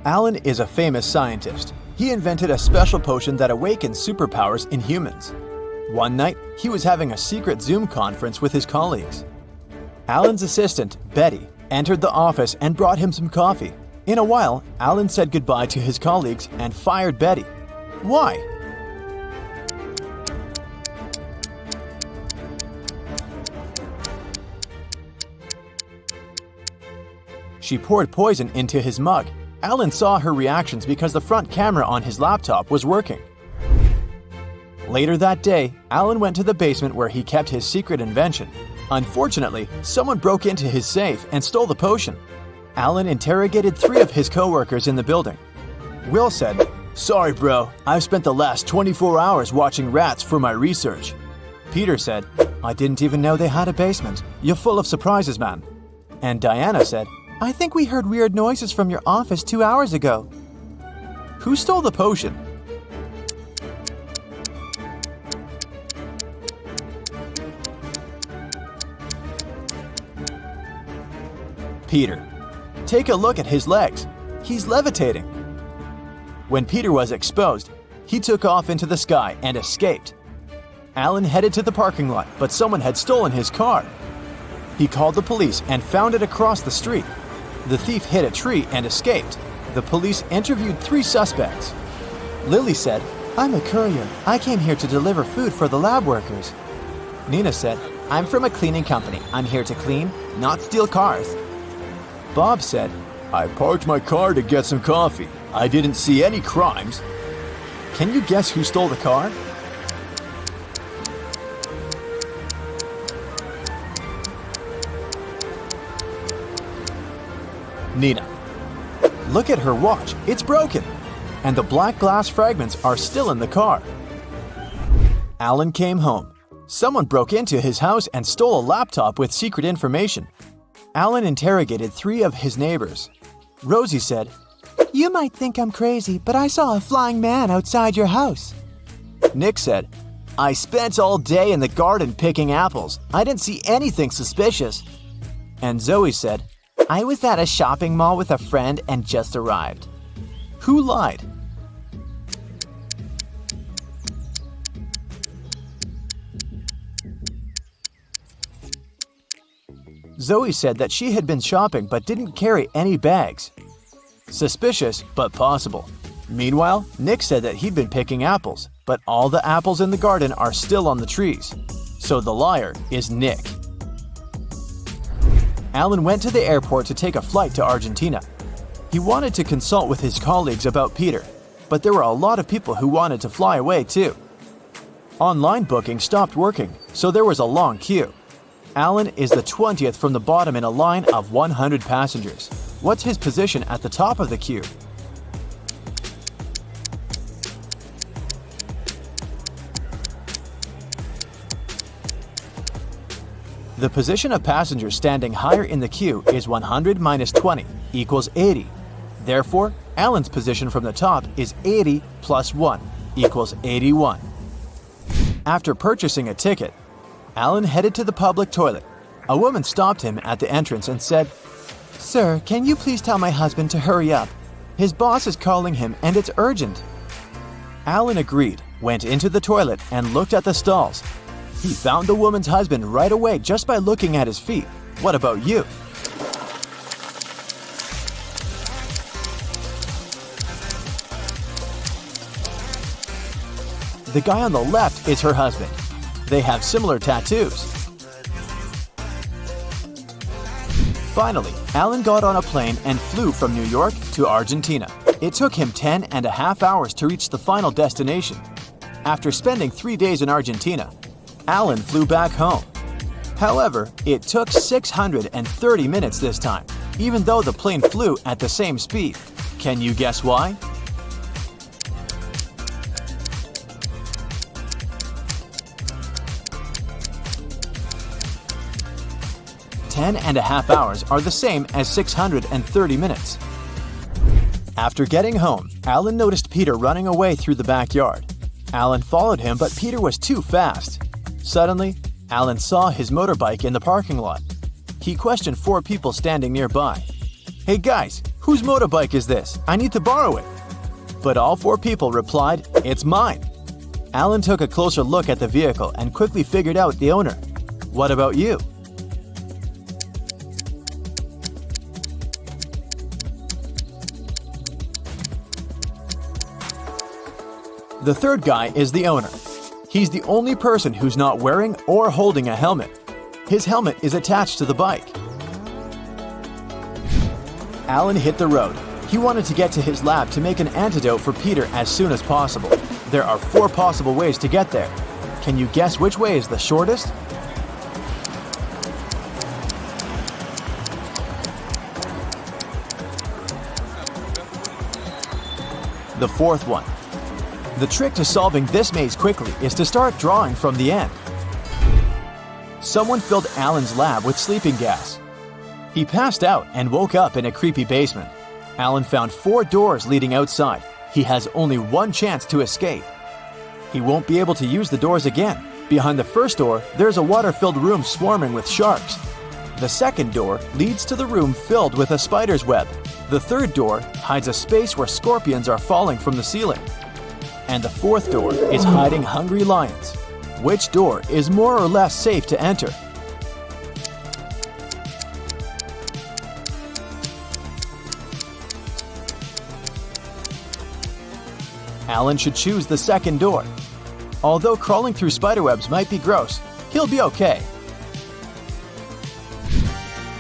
Alan is a famous scientist. He invented a special potion that awakens superpowers in humans. One night, he was having a secret Zoom conference with his colleagues. Alan's assistant, Betty, entered the office and brought him some coffee. In a while, Alan said goodbye to his colleagues and fired Betty. Why? She poured poison into his mug. Alan saw her reactions because the front camera on his laptop was working. Later that day, Alan went to the basement where he kept his secret invention. Unfortunately, someone broke into his safe and stole the potion. Alan interrogated 3 of his co-workers in the building. Will said, "Sorry bro, I've spent the last 24 hours watching rats for my research." Peter said, "I didn't even know they had a basement. You're full of surprises, man." And Diana said, "I think we heard weird noises from your office 2 hours ago." Who stole the potion? Peter. Take a look at his legs. He's levitating. When Peter was exposed, he took off into the sky and escaped. Alan headed to the parking lot, but someone had stolen his car. He called the police and found it across the street. The thief hit a tree and escaped. The police interviewed 3 suspects. Lily said, "I'm a courier. I came here to deliver food for the lab workers." Nina said, "I'm from a cleaning company. I'm here to clean, not steal cars." Bob said, "I parked my car to get some coffee. I didn't see any crimes." Can you guess who stole the car? Nina. Look at her watch. It's broken. And the black glass fragments are still in the car. Alan came home. Someone broke into his house and stole a laptop with secret information. Alan interrogated 3 of his neighbors. Rosie said, "You might think I'm crazy, but I saw a flying man outside your house." Nick said, "I spent all day in the garden picking apples. I didn't see anything suspicious." And Zoe said, "I was at a shopping mall with a friend and just arrived." Who lied? Zoe said that she had been shopping but didn't carry any bags. Suspicious, but possible. Meanwhile, Nick said that he'd been picking apples, but all the apples in the garden are still on the trees. So the liar is Nick. Alan went to the airport to take a flight to Argentina. He wanted to consult with his colleagues about Peter, but there were a lot of people who wanted to fly away too. Online booking stopped working, so there was a long queue. Alan is the 20th from the bottom in a line of 100 passengers. What's his position at the top of the queue? The position of passengers standing higher in the queue is 100 minus 20 equals 80. Therefore, Alan's position from the top is 80 plus 1 equals 81. After purchasing a ticket, Alan headed to the public toilet. A woman stopped him at the entrance and said, "Sir, can you please tell my husband to hurry up? His boss is calling him and it's urgent." Alan agreed, went into the toilet and looked at the stalls. He found the woman's husband right away just by looking at his feet. What about you? The guy on the left is her husband. They have similar tattoos. Finally, Alan got on a plane and flew from New York to Argentina. It took him 10.5 hours to reach the final destination. After spending 3 days in Argentina, Alan flew back home. However, it took 630 minutes this time, even though the plane flew at the same speed. Can you guess why? Ten and a half hours are the same as 630 minutes. After getting home, Alan noticed Peter running away through the backyard. Alan followed him, but Peter was too fast. Suddenly, Alan saw his motorbike in the parking lot. He questioned 4 people standing nearby. "Hey guys, "Whose motorbike is this? I need to borrow it." But all 4 people replied, "It's mine." Alan took a closer look at the vehicle and quickly figured out the owner. What about you? The third guy is the owner. He's the only person who's not wearing or holding a helmet. His helmet is attached to the bike. Alan hit the road. He wanted to get to his lab to make an antidote for Peter as soon as possible. There are 4 possible ways to get there. Can you guess which way is the shortest? The 4th one. The trick to solving this maze quickly is to start drawing from the end. Someone filled Alan's lab with sleeping gas. He passed out and woke up in a creepy basement. Alan found 4 doors leading outside. He has only 1 chance to escape. He won't be able to use the doors again. Behind the first door, there's a water-filled room swarming with sharks. The second door leads to the room filled with a spider's web. The third door hides a space where scorpions are falling from the ceiling. And the 4th door is hiding hungry lions. Which door is more or less safe to enter? Alan should choose the second door. Although crawling through spiderwebs might be gross, he'll be okay.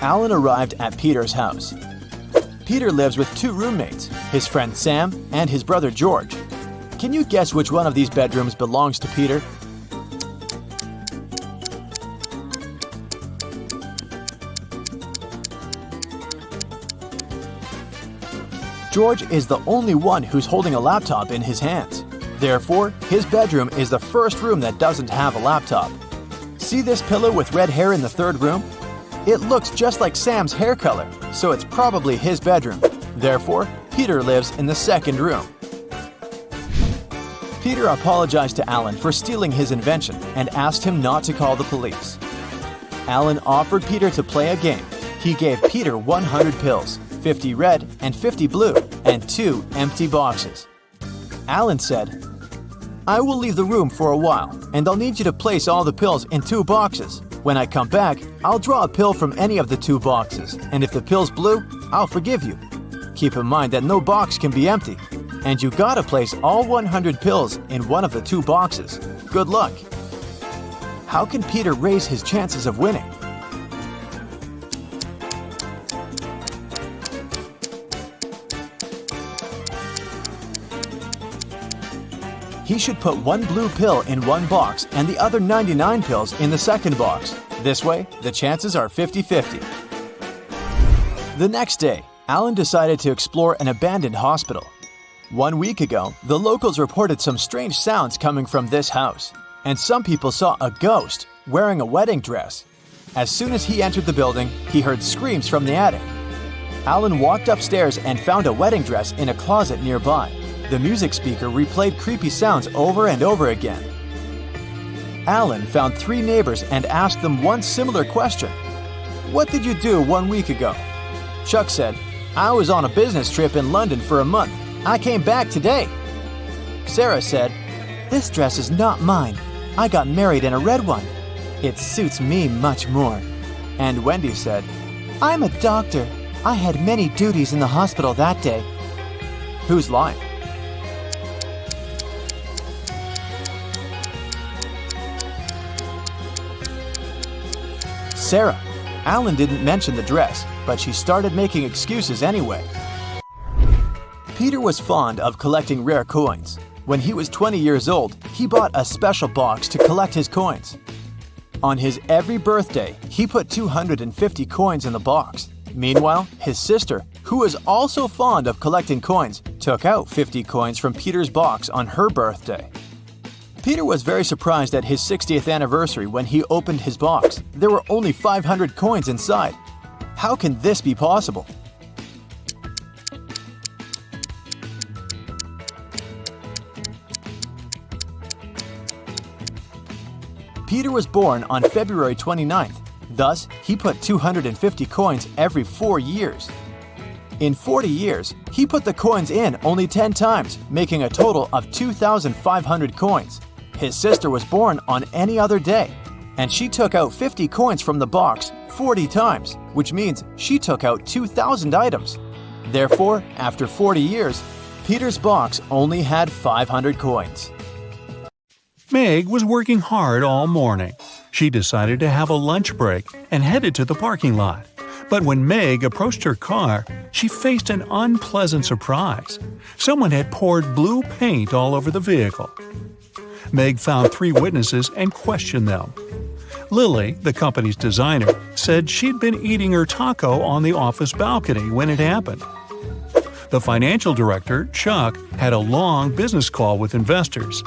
Alan arrived at Peter's house. Peter lives with 2 roommates, his friend Sam and his brother George. Can you guess which one of these bedrooms belongs to Peter? George is the only one who's holding a laptop in his hands. Therefore, his bedroom is the first room that doesn't have a laptop. See this pillow with red hair in the 3rd room? It looks just like Sam's hair color, so it's probably his bedroom. Therefore, Peter lives in the 2nd room. Peter apologized to Alan for stealing his invention and asked him not to call the police. Alan offered Peter to play a game. He gave Peter 100 pills, 50 red and 50 blue, and 2 empty boxes. Alan said, "I will leave the room for a while, and I'll need you to place all the pills in 2 boxes. When I come back, I'll draw a pill from any of the 2 boxes, and if the pill's blue, I'll forgive you. Keep in mind that no box can be empty, and you gotta place all 100 pills in one of the 2 boxes. Good luck." How can Peter raise his chances of winning? He should put 1 blue pill in 1 box and the other 99 pills in the 2nd box. This way, the chances are 50-50. The next day, Alan decided to explore an abandoned hospital. 1 week ago, the locals reported some strange sounds coming from this house, and some people saw a ghost wearing a wedding dress. As soon as he entered the building, he heard screams from the attic. Alan walked upstairs and found a wedding dress in a closet nearby. The music speaker replayed creepy sounds over and over again. Alan found 3 neighbors and asked them one similar question. "What did you do 1 week ago?" Chuck said, "I was on a business trip in London for a month. I came back today." Sarah said, "This dress is not mine. I got married in a red one. It suits me much more." And Wendy said, "I'm a doctor. I had many duties in the hospital that day." Who's lying? Sarah. Alan didn't mention the dress, but she started making excuses anyway. Peter was fond of collecting rare coins. When he was 20 years old, he bought a special box to collect his coins. On his every birthday, he put 250 coins in the box. Meanwhile, his sister, who was also fond of collecting coins, took out 50 coins from Peter's box on her birthday. Peter was very surprised at his 60th anniversary when he opened his box. There were only 500 coins inside. How can this be possible? Peter was born on February 29th. Thus, he put 250 coins every 4 years. In 40 years, he put the coins in only 10 times, making a total of 2,500 coins. His sister was born on any other day, and she took out 50 coins from the box 40 times, which means she took out 2,000 items. Therefore, after 40 years, Peter's box only had 500 coins. Meg was working hard all morning. She decided to have a lunch break and headed to the parking lot. But when Meg approached her car, she faced an unpleasant surprise. Someone had poured blue paint all over the vehicle. Meg found 3 witnesses and questioned them. Lily, the company's designer, said she'd been eating her taco on the office balcony when it happened. The financial director, Chuck, had a long business call with investors.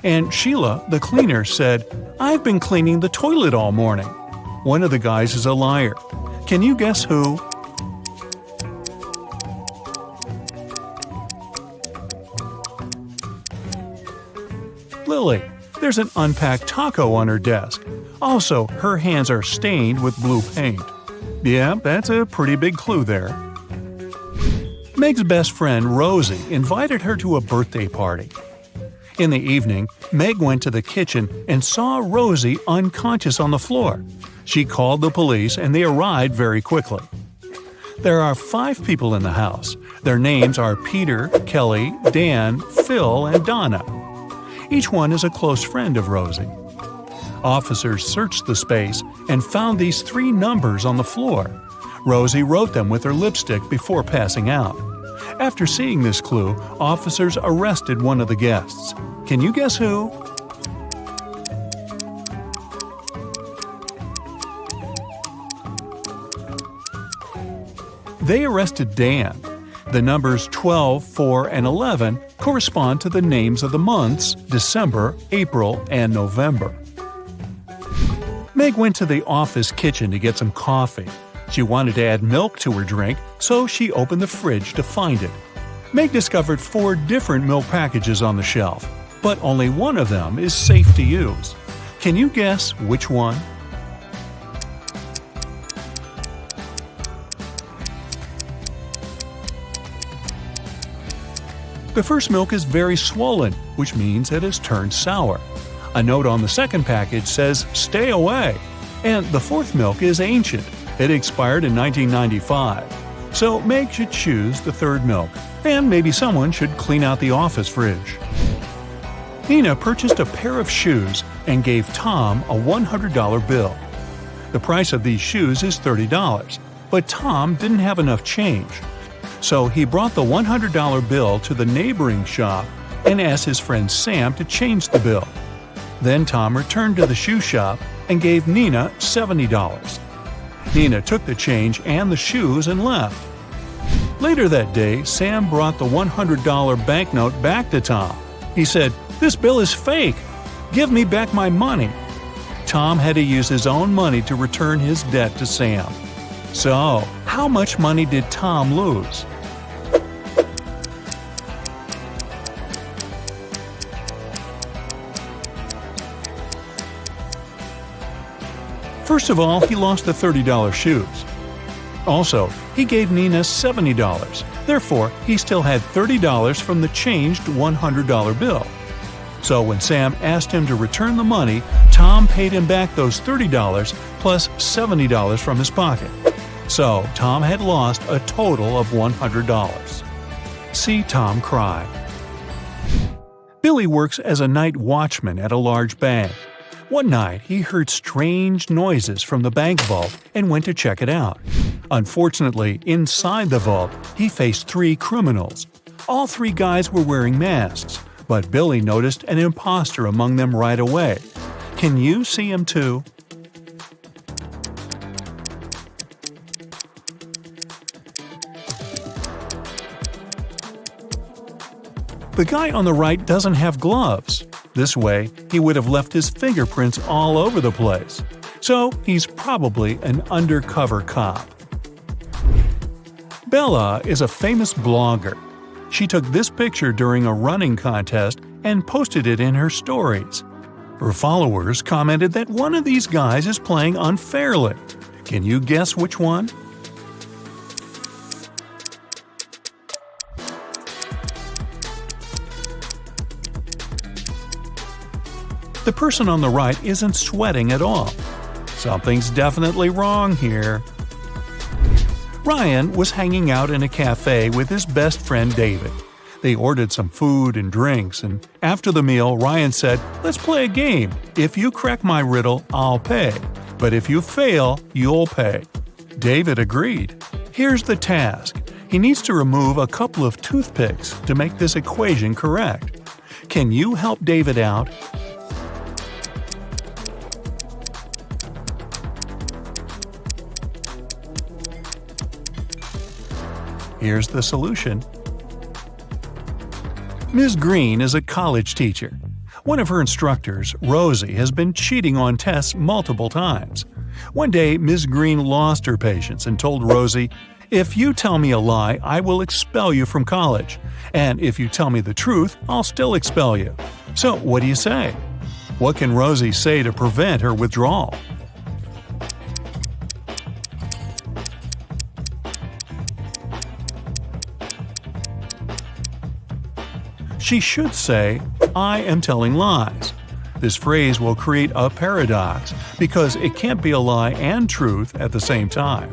And Sheila, the cleaner, said, "I've been cleaning the toilet all morning." One of the guys is a liar. Can you guess who? Lily. There's an unpacked taco on her desk. Also, her hands are stained with blue paint. Yeah, that's a pretty big clue there. Meg's best friend, Rosie, invited her to a birthday party. In the evening, Meg went to the kitchen and saw Rosie unconscious on the floor. She called the police and they arrived very quickly. There are 5 people in the house. Their names are Peter, Kelly, Dan, Phil, and Donna. Each one is a close friend of Rosie. Officers searched the space and found these 3 numbers on the floor. Rosie wrote them with her lipstick before passing out. After seeing this clue, officers arrested one of the guests. Can you guess who? They arrested Dan. The numbers 12, 4, and 11 correspond to the names of the months December, April, and November. Meg went to the office kitchen to get some coffee. She wanted to add milk to her drink, so she opened the fridge to find it. Meg discovered 4 different milk packages on the shelf, but only one of them is safe to use. Can you guess which one? The first milk is very swollen, which means it has turned sour. A note on the second package says, "Stay away." And the fourth milk is ancient. It expired in 1995. So Meg should choose the third milk, and maybe someone should clean out the office fridge. Nina purchased a pair of shoes and gave Tom a $100 bill. The price of these shoes is $30, but Tom didn't have enough change. So he brought the $100 bill to the neighboring shop and asked his friend Sam to change the bill. Then Tom returned to the shoe shop and gave Nina $70. Nina took the change and the shoes and left. Later that day, Sam brought the $100 banknote back to Tom. He said, "This bill is fake. Give me back my money." Tom had to use his own money to return his debt to Sam. So, how much money did Tom lose? First of all, he lost the $30 shoes. Also, he gave Nina $70. Therefore, he still had $30 from the changed $100 bill. So when Sam asked him to return the money, Tom paid him back those $30 plus $70 from his pocket. So Tom had lost a total of $100. See Tom cry. Billy works as a night watchman at a large bank. One night, he heard strange noises from the bank vault and went to check it out. Unfortunately, inside the vault, he faced 3 criminals. All 3 guys were wearing masks, but Billy noticed an impostor among them right away. Can you see him too? The guy on the right doesn't have gloves. This way, he would have left his fingerprints all over the place. So, he's probably an undercover cop. Bella is a famous blogger. She took this picture during a running contest and posted it in her stories. Her followers commented that one of these guys is playing unfairly. Can you guess which one? The person on the right isn't sweating at all. Something's definitely wrong here. Ryan was hanging out in a cafe with his best friend David. They ordered some food and drinks, and after the meal, Ryan said, "Let's play a game. If you crack my riddle, I'll pay. But if you fail, you'll pay." David agreed. Here's the task. He needs to remove a couple of toothpicks to make this equation correct. Can you help David out? Here's the solution. Ms. Green is a college teacher. One of her instructors, Rosie, has been cheating on tests multiple times. One day, Ms. Green lost her patience and told Rosie, "If you tell me a lie, I will expel you from college. And if you tell me the truth, I'll still expel you." So, what do you say? What can Rosie say to prevent her withdrawal? She should say, "I am telling lies." This phrase will create a paradox because it can't be a lie and truth at the same time.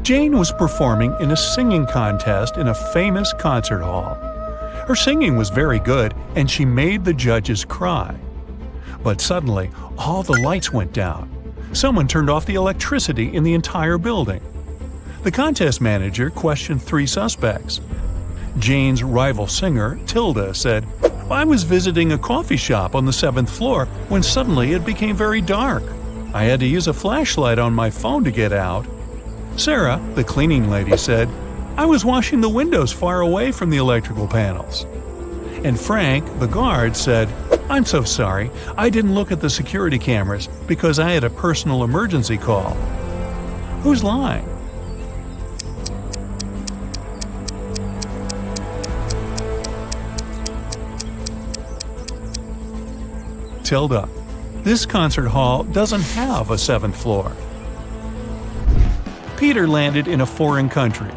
Jane was performing in a singing contest in a famous concert hall. Her singing was very good and she made the judges cry. But suddenly, all the lights went down. Someone turned off the electricity in the entire building. The contest manager questioned 3 suspects. Jane's rival singer, Tilda, said, "I was visiting a coffee shop on the 7th floor when suddenly it became very dark. I had to use a flashlight on my phone to get out." Sarah, the cleaning lady, said, "I was washing the windows far away from the electrical panels." And Frank, the guard, said, "I'm so sorry, I didn't look at the security cameras because I had a personal emergency call." Who's lying? Tilda. This concert hall doesn't have a 7th floor. Peter landed in a foreign country.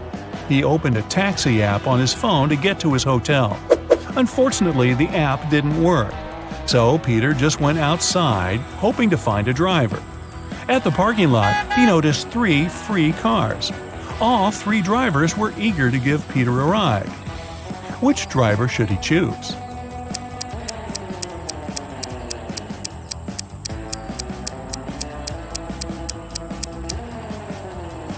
He opened a taxi app on his phone to get to his hotel. Unfortunately, the app didn't work. So Peter just went outside, hoping to find a driver. At the parking lot, he noticed 3 free cars. All 3 drivers were eager to give Peter a ride. Which driver should he choose?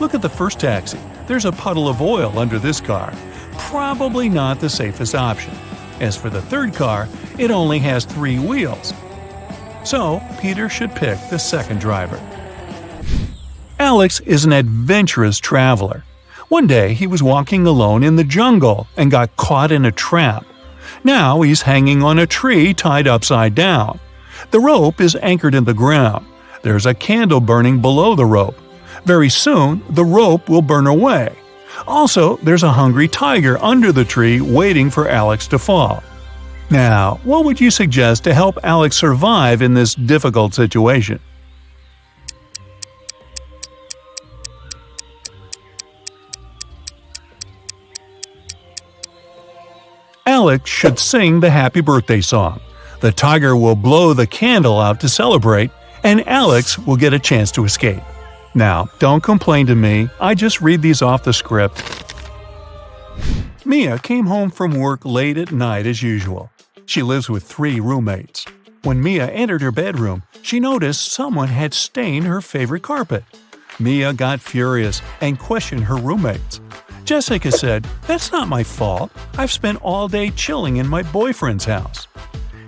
Look at the first taxi. There's a puddle of oil under this car. Probably not the safest option. As for the third car, it only has 3 wheels. So, Peter should pick the second driver. Alex is an adventurous traveler. One day, he was walking alone in the jungle and got caught in a trap. Now he's hanging on a tree tied upside down. The rope is anchored in the ground. There's a candle burning below the rope. Very soon, the rope will burn away. Also, there's a hungry tiger under the tree waiting for Alex to fall. Now, what would you suggest to help Alex survive in this difficult situation? Alex should sing the happy birthday song. The tiger will blow the candle out to celebrate, and Alex will get a chance to escape. Now, don't complain to me, I just read these off the script. Mia came home from work late at night as usual. She lives with 3 roommates. When Mia entered her bedroom, she noticed someone had stained her favorite carpet. Mia got furious and questioned her roommates. Jessica said, "That's not my fault. I've spent all day chilling in my boyfriend's house."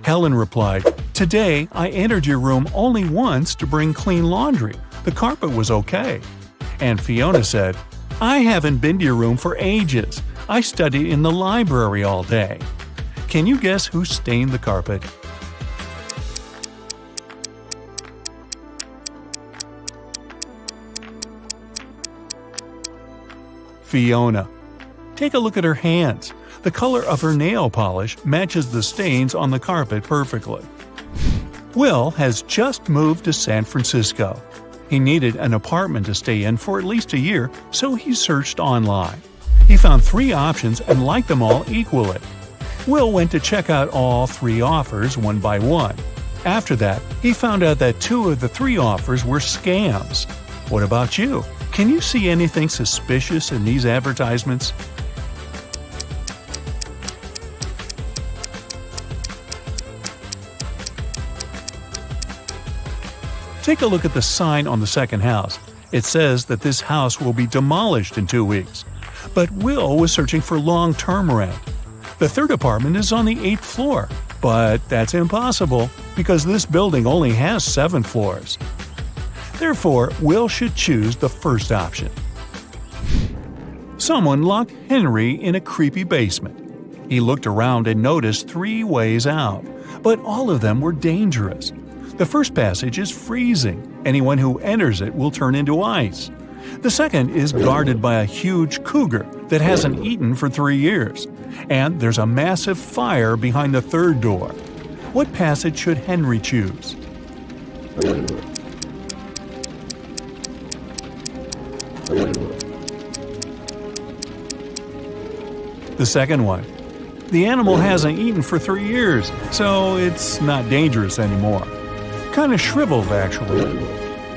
Helen replied, "Today I entered your room only once to bring clean laundry. The carpet was okay." And Fiona said, "I haven't been to your room for ages. I studied in the library all day." Can you guess who stained the carpet? Fiona. Take a look at her hands. The color of her nail polish matches the stains on the carpet perfectly. Will has just moved to San Francisco. He needed an apartment to stay in for at least a year, so he searched online. He found 3 options and liked them all equally. Will went to check out all 3 offers one by one. After that, he found out that 2 of the 3 offers were scams. What about you? Can you see anything suspicious in these advertisements? Take a look at the sign on the second house. It says that this house will be demolished in 2 weeks. But Will was searching for long-term rent. The third apartment is on the 8th floor, but that's impossible because this building only has 7 floors. Therefore, Will should choose the first option. Someone locked Henry in a creepy basement. He looked around and noticed 3 ways out, but all of them were dangerous. The first passage is freezing. Anyone who enters it will turn into ice. The second is guarded by a huge cougar that hasn't eaten for 3 years. And there's a massive fire behind the third door. What passage should Henry choose? The second one. The animal hasn't eaten for 3 years, so it's not dangerous anymore. Kind of shriveled, actually.